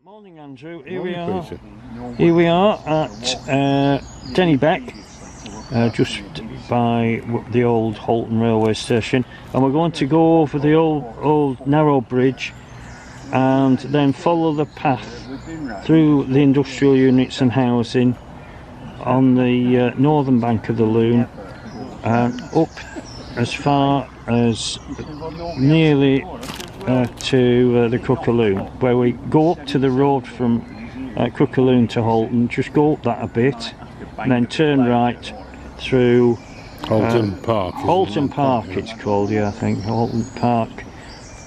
Morning, Andrew. Here we are at Dennybeck, just by the old Halton railway station, and we're going to go over the old narrow bridge and then follow the path through the industrial units and housing on the northern bank of the Loon, and up as far as nearly to the Crookaloon, where we go up to the road from Crookaloon to Halton, just go up that a bit and then turn right through Halton Park. Halton Park it's called, yeah, I think, Halton Park,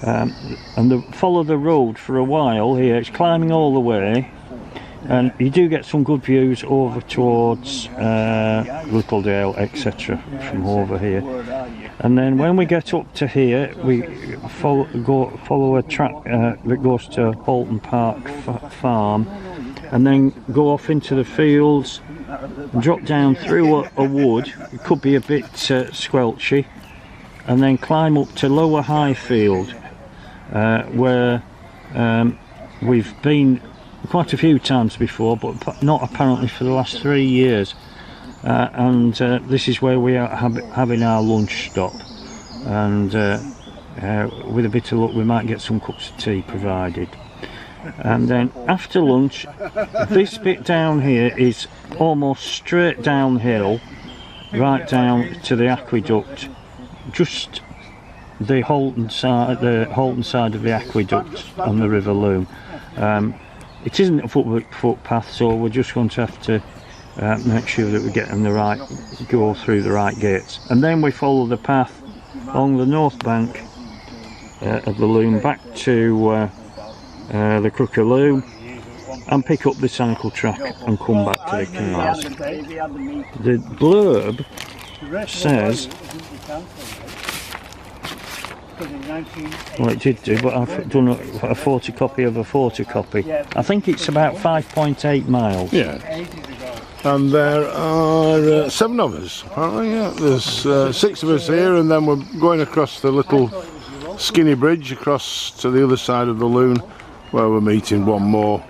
and follow the road for a while here. It's climbing all the way, and you do get some good views over towards Littledale, etc. from over here. And then when we get up to here, we follow a track that goes to Halton Park Farm, and then go off into the fields, and drop down through a wood. It could be a bit squelchy, and then climb up to Lower Highfield, where we've been quite a few times before, but not apparently for the last 3 years. And this is where we are having our lunch stop, and with a bit of luck we might get some cups of tea provided. And then after lunch, this bit down here is almost straight downhill, right down to the aqueduct, just the Halton side of the aqueduct on the River Loon. It isn't a footpath, so we're just going to have to make sure that we get in go through the right gates, and then we follow the path along the north bank of the Loon back to the Crookaloon, and pick up the cycle track and come back to the canals. The blurb says, well, it did do, but I've done a photocopy of a photocopy. I think it's about 5.8 miles. Yeah. And there are 7 of us, apparently. Yeah. There's 6 of us here, and then we're going across the little skinny bridge across to the other side of the Loon, where we're meeting one more,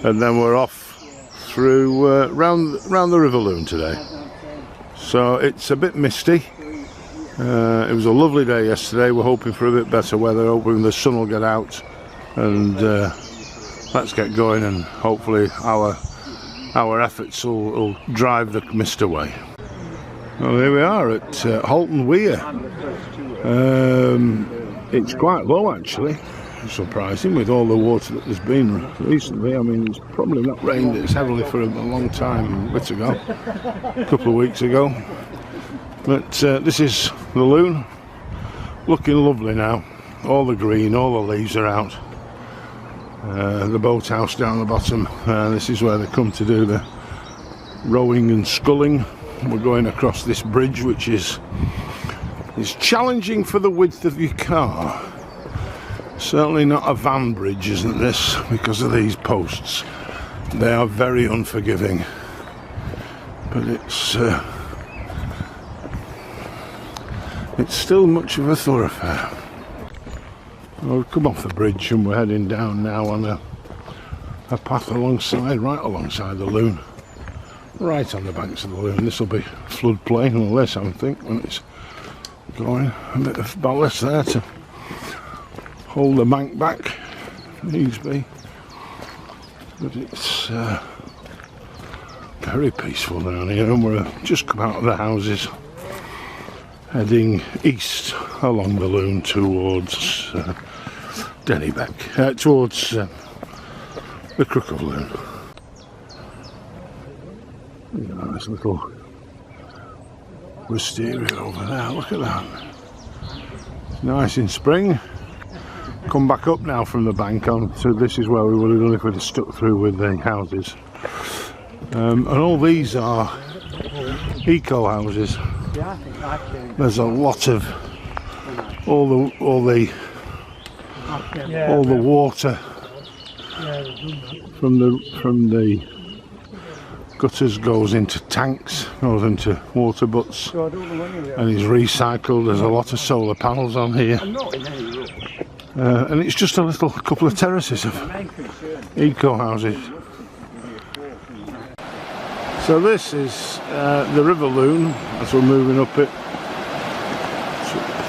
and then we're off through round the River Loon today. So it's a bit misty. It was a lovely day yesterday. We're hoping for a bit better weather, hoping the sun will get out, and let's get going, and hopefully our efforts will drive the mist away. Well, here we are at Halton Weir. It's quite low, actually. Surprising, with all the water that there's been recently. I mean, it's probably not rained as heavily for a long time, a bit ago, a couple of weeks ago. But this is the Loon, looking lovely now. All the green, all the leaves are out. The boathouse down the bottom, this is where they come to do the rowing and sculling. We're going across this bridge, which is challenging for the width of your car. Certainly not a van bridge, isn't this, because of these posts. They are very unforgiving, but it's still much of a thoroughfare. Well, we've come off the bridge and we're heading down now on a path right alongside the Loon, right on the banks of the Loon. This will be floodplain or less, I think, when it's going. A bit of ballast there to hold the bank back if needs be, but it's very peaceful down here, and we're just come out of the houses, heading east along the Loon towards Dennybeck, towards the Crook of Loon. Nice little wisteria over there, look at that. It's nice in spring. Come back up now from the bank on, so this is where we would have done if we'd have stuck through with the houses. And all these are eco houses. There's a lot of all the water from the gutters goes into tanks, goes into water butts, and is recycled. There's a lot of solar panels on here, and it's just a couple of terraces of eco houses. So this is the River Loon as we're moving up it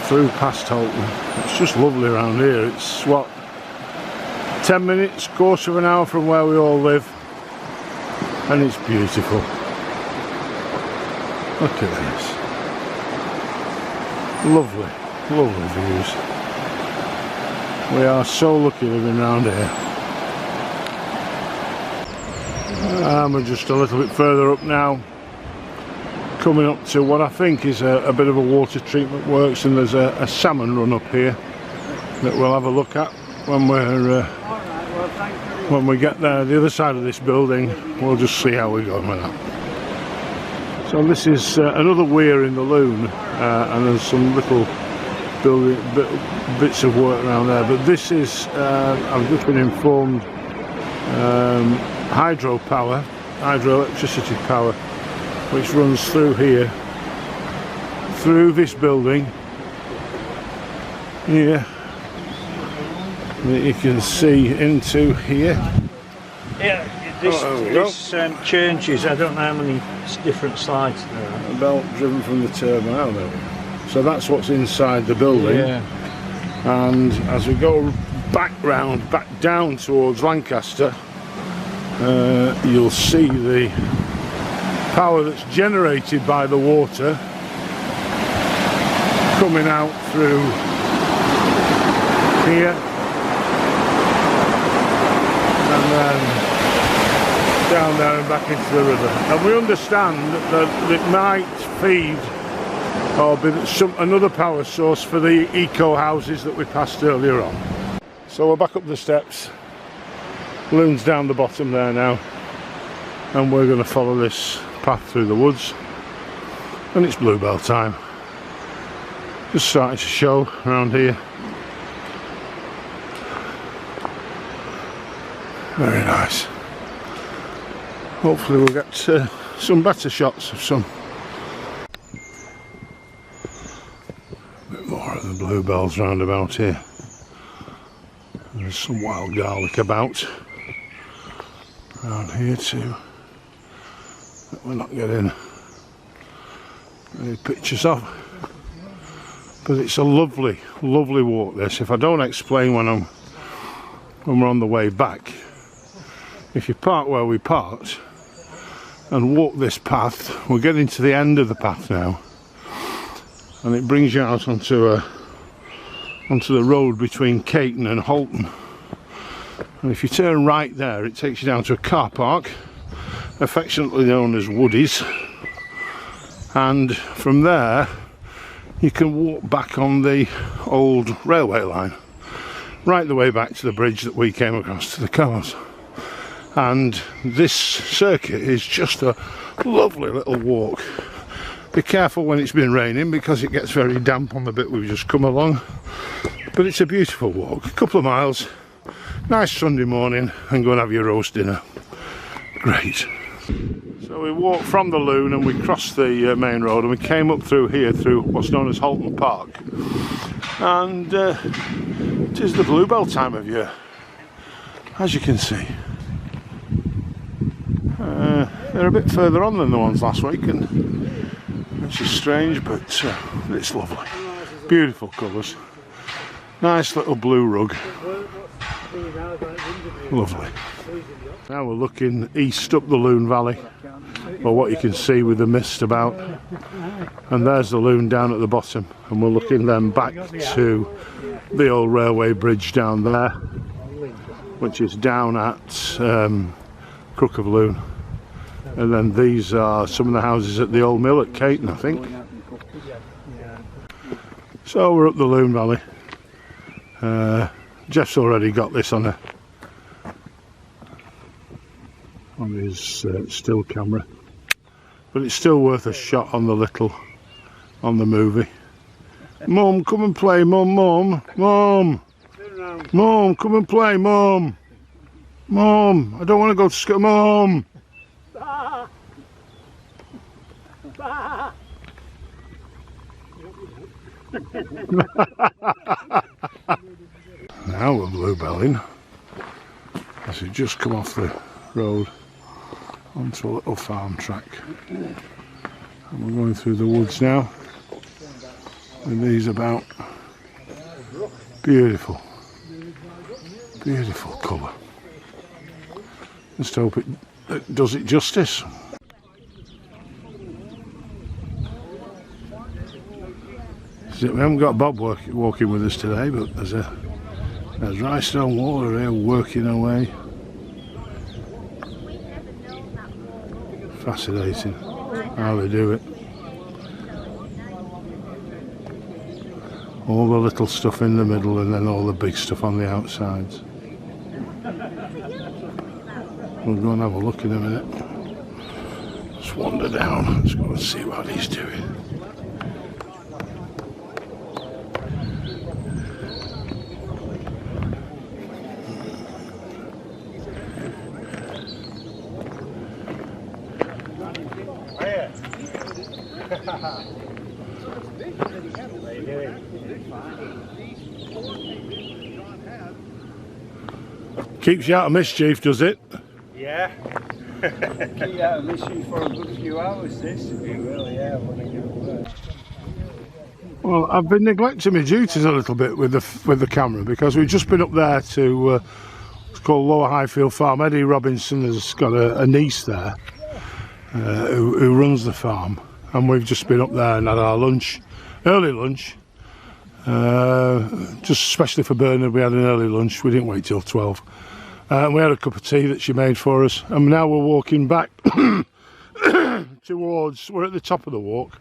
through past Holton. It's just lovely around here. It's what, 10 minutes, quarter of an hour from where we all live, and it's beautiful. Look at this. Lovely, lovely views. We are so lucky living around here. And we're just a little bit further up now, coming up to what I think is a bit of a water treatment works, and there's a salmon run up here that we'll have a look at when we get there. The other side of this building, we'll just see how we're going with that. So this is another weir in the Loon, and there's some little building bits of work around there, but this is, I've just been informed, hydroelectricity power, which runs through here, through this building here, that you can see into here. Yeah, this changes. I don't know how many different sides there are. A belt driven from the turbine, oh, there we go. So that's what's inside the building. Yeah. And as we go back down towards Lancaster, you'll see the power that's generated by the water coming out through here, and then down there and back into the river. And we understand that it might feed or be another power source for the eco houses that we passed earlier on. So we're back up the steps. Loon's down the bottom there now, and we're going to follow this path through the woods, and it's bluebell time. Just starting to show around here. Very nice. Hopefully we'll get some better shots of some. A bit more of the bluebells round about here. There's some wild garlic about around here too, that we're not getting any pictures of, but it's a lovely, lovely walk this. If I don't explain when we're on the way back, if you park where we parked and walk this path, we're getting to the end of the path now, and it brings you out onto the road between Caton and Holton. And if you turn right there, it takes you down to a car park, affectionately known as Woody's, and from there you can walk back on the old railway line, right the way back to the bridge that we came across to the cars. And this circuit is just a lovely little walk. Be careful when it's been raining, because it gets very damp on the bit we've just come along, but it's a beautiful walk, a couple of miles. Nice Sunday morning, and go and have your roast dinner. Great. So we walked from the Loon and we crossed the main road, and we came up through here through what's known as Holton Park, and it is the bluebell time of year, as you can see. They're a bit further on than the ones last week, and which is strange, but it's lovely. Beautiful colours. Nice little blue rug. Lovely. Now we're looking east up the Loon Valley, or what you can see with the mist about, and there's the Loon down at the bottom, and we're looking then back to the old railway bridge down there, which is down at Crook of Loon, and then these are some of the houses at the old mill at Caton, I think. So we're up the Loon Valley. Jeff's already got this on his still camera, but it's still worth a shot on the movie. Mum, come and play, Mum, Mum, come and play, Mum, I don't want to go to school, Mum. Now we're bluebelling. This So we've just come off the road onto a little farm track. And we're going through the woods now. With these about. Beautiful. Beautiful colour. Just hope it does it justice. We haven't got Bob walking with us today, but there's Rystone Water here working away. Fascinating how they do it. All the little stuff in the middle and then all the big stuff on the outsides. We'll go and have a look in a minute. Let's wander down. Let's go and see what he's doing. Keeps you out of mischief, does it? Yeah. Keep you out of mischief for a good few hours, this, if you will, yeah, when I get away. Well, I've been neglecting my duties a little bit with the camera because we've just been up there to it's called Lower Highfield Farm. Eddie Robinson has got a niece there who runs the farm, and we've just been up there and had our lunch, early lunch. Just especially for Bernard, we had an early lunch. We didn't wait till 12. We had a cup of tea that she made for us, and now we're walking back towards. We're at the top of the walk,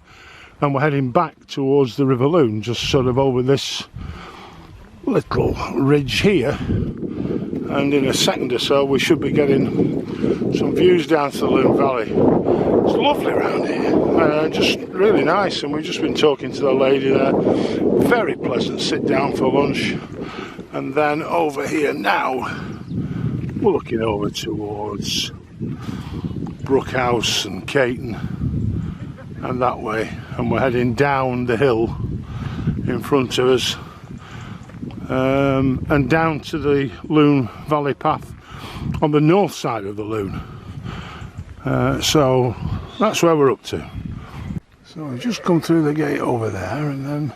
and we're heading back towards the River Loon, just sort of over this little ridge here. And in a second or so, we should be getting some views down to the Loon Valley. It's lovely around here, just really nice. And we've just been talking to the lady there. Very pleasant sit down for lunch. And then over here now, we're looking over towards Brookhouse and Caton and that way, and we're heading down the hill in front of us and down to the Loon Valley path on the north side of the Loon. So that's where we're up to. So we've just come through the gate over there, and then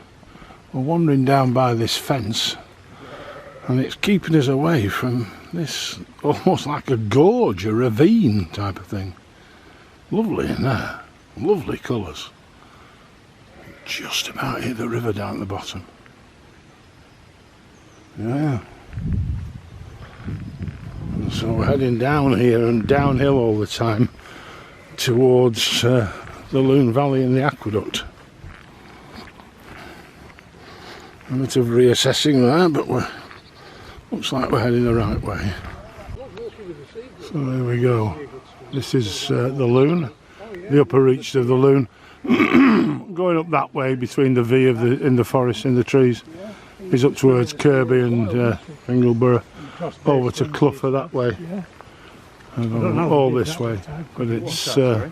we're wandering down by this fence, and it's keeping us away from this almost like a gorge, a ravine type of thing. Lovely in there, lovely colours. Just about hit the river down at the bottom. Yeah. And so we're heading down here and downhill all the time towards the Loon Valley and the aqueduct. A bit of reassessing there, but looks like we're heading the right way. So there we go. This is the Loon, the upper reach of the Loon. Going up that way between the V in the forest, in the trees, is up towards Kirby and Ingleborough, over to Clougher that way, and all this way. But it's sad.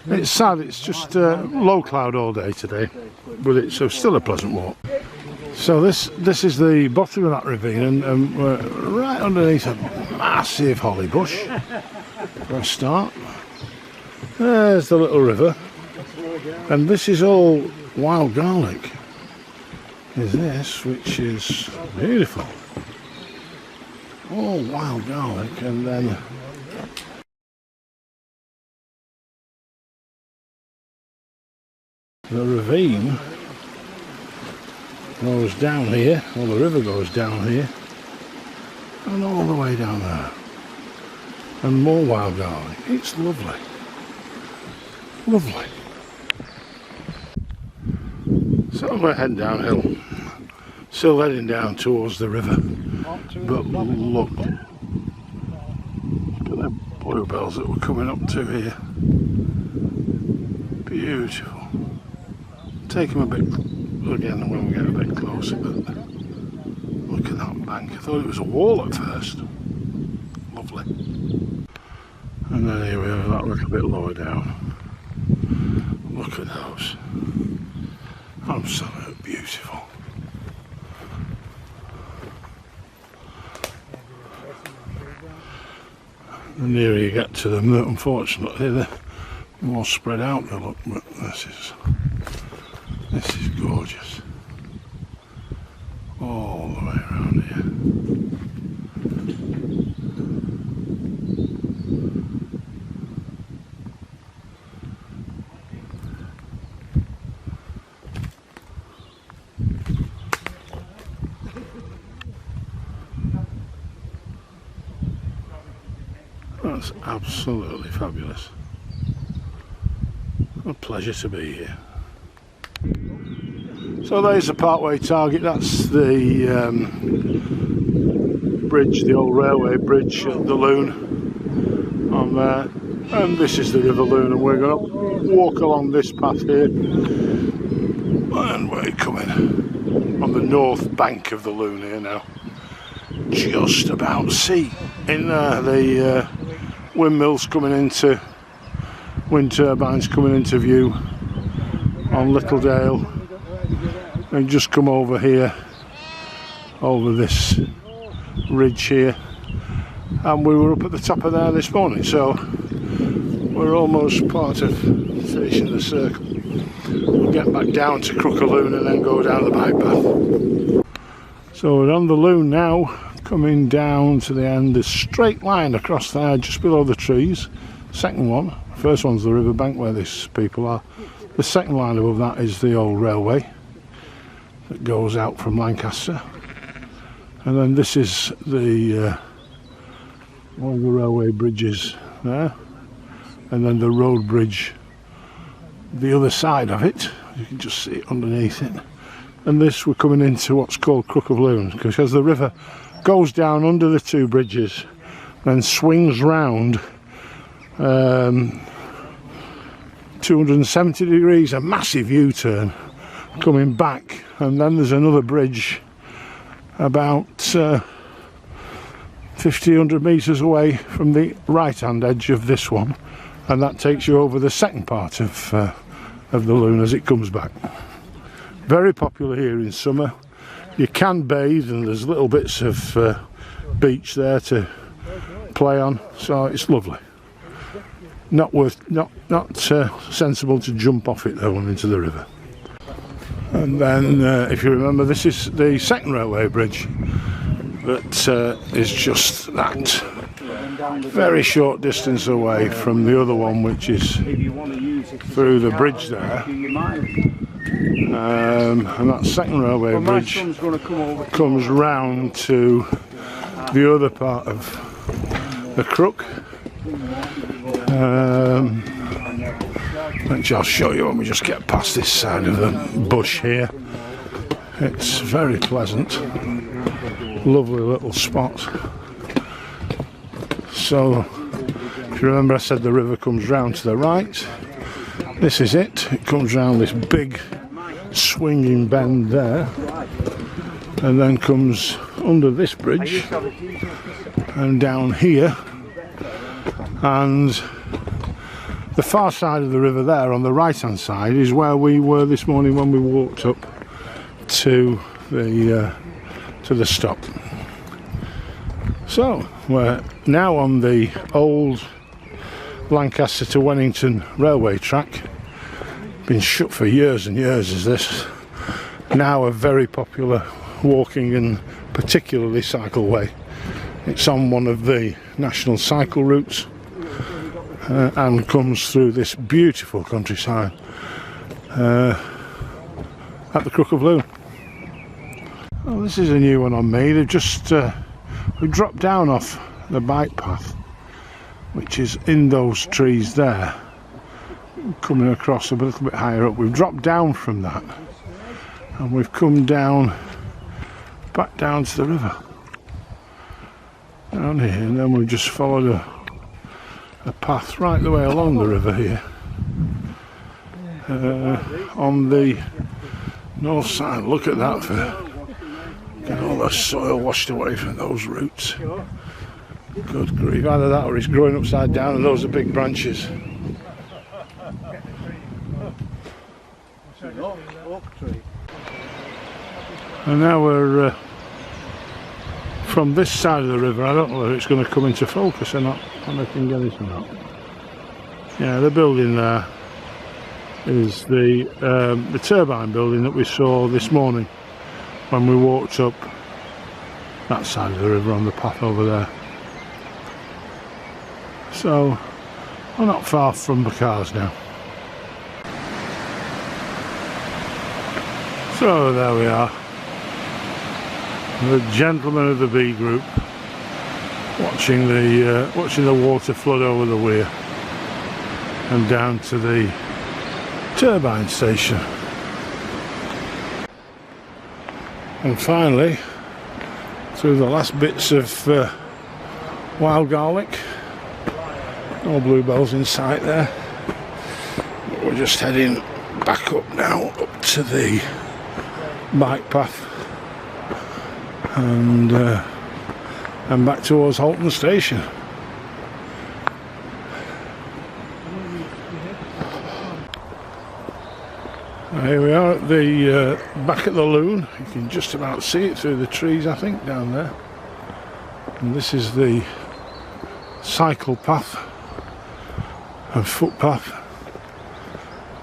It's just low cloud all day today, but it's still a pleasant walk. So this is the bottom of that ravine, and we're right underneath a massive holly bush for a start. There's the little river, and this is all wild garlic. Is this, which is beautiful. All wild garlic, and then the ravine goes down here, or the river goes down here, and all the way down there. And more wild garlic. It's lovely. Lovely. So we're heading downhill. Still heading down towards the river. But look at the bluebells that we're coming up to here. Beautiful. Take them a bit again when we get a bit closer, but look at that bank. I thought it was a wall at first. Lovely. And then here we have that little bit lower down. Look at those. Absolutely beautiful. The nearer you get to them, unfortunately, the more spread out they look. But this is gorgeous. All the way around here. That's absolutely fabulous. A pleasure to be here. So there's the Parkway Target. That's the bridge, the old railway bridge at the Loon on there. And this is the River Loon, and we're going to walk along this path here. And we're coming on the north bank of the Loon here now. Just about see in there the windmills coming into, wind turbines coming into view on Littledale. And just come over here, over this ridge here, and we were up at the top of there this morning, so we're almost part of finishing the circle. We'll get back down to Crook of Loon and then go down the bike path. So we're on the Loon now, coming down to the end. There's a straight line across there just below the trees. Second one, first one's the riverbank where these people are. The second line above that is the old railway that goes out from Lancaster, and then this is the one of the railway bridges there, and then the road bridge the other side of it. You can just see it underneath it. And this, we're coming into what's called Crook of Loon, because as the river goes down under the two bridges then swings round 270 degrees, a massive U-turn coming back, and then there's another bridge about 1,500 metres away from the right hand edge of this one, and that takes you over the second part of the Loon as it comes back. Very popular here in summer. You can bathe, and there's little bits of beach there to play on, so it's lovely. Not sensible to jump off it though and into the river. And then, if you remember, this is the second railway bridge that is just that very short distance away from the other one, which is through the bridge there. And that second railway bridge comes round to the other part of the Crook, which I'll show you when we just get past this side of the bush here. It's very pleasant, lovely little spot. So if you remember, I said the river comes round to the right. This is it. It comes round this big swinging bend there, and then comes under this bridge and down here, and the far side of the river there on the right hand side is where we were this morning when we walked up to the stop. So we're now on the old Lancaster to Wennington railway track. Been shut for years and years, is this. Now a very popular walking and particularly cycle way. It's on one of the national cycle routes and comes through this beautiful countryside at the Crook of Loon. Oh, this is a new one on me. They've just we dropped down off the bike path, which is in those trees there, coming across a little bit higher up. We've dropped down from that and we've come down, back down to the river down here, and then we've just followed a path right the way along the river here on the north side. Look at that, for get all the soil washed away from those roots. Good grief, either that or it's growing upside down and those are big branches. And now we're from this side of the river. I don't know whether it's going to come into focus or not and I can get this one up. Yeah, the building there is the turbine building that we saw this morning when we walked up that side of the river on the path over there. So we're not far from the cars now. So there we are, the gentlemen of the B group watching the water flood over the weir and down to the turbine station. And finally, through the last bits of wild garlic. No bluebells in sight there. We're just heading back up now, up to the bike path and back towards Halton Station. Here we are at the back at the loon. You can just about see it through the trees, I think, down there. And this is the cycle path and footpath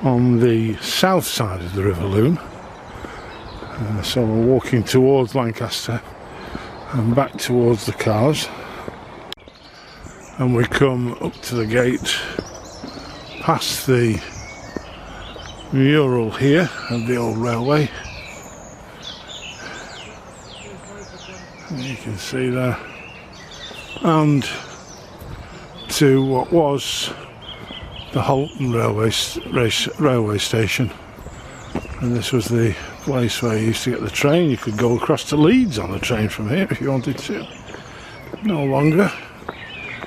on the south side of the River Loon. So we're walking towards Lancaster and back towards the cars, and we come up to the gate past the mural here of the old railway, and you can see there, and to what was the Halton railway station. And this was the place where you used to get the train. You could go across to Leeds on the train from here if you wanted to. No longer.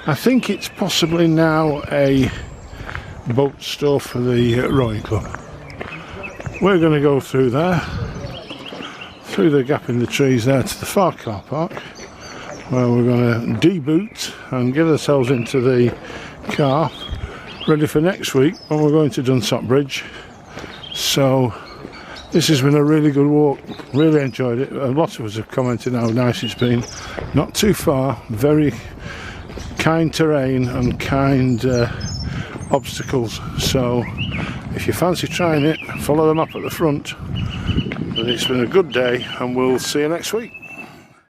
I think it's possibly now a boat store for the rowing club. We're going to go through there, through the gap in the trees there to the far car park, where we're going to deboot and get ourselves into the car, ready for next week when we're going to Dunsop Bridge. So this has been a really good walk, really enjoyed it. A lot of us have commented how nice it's been. Not too far, very kind terrain and kind obstacles. So if you fancy trying it, follow them up at the front. But it's been a good day, and we'll see you next week.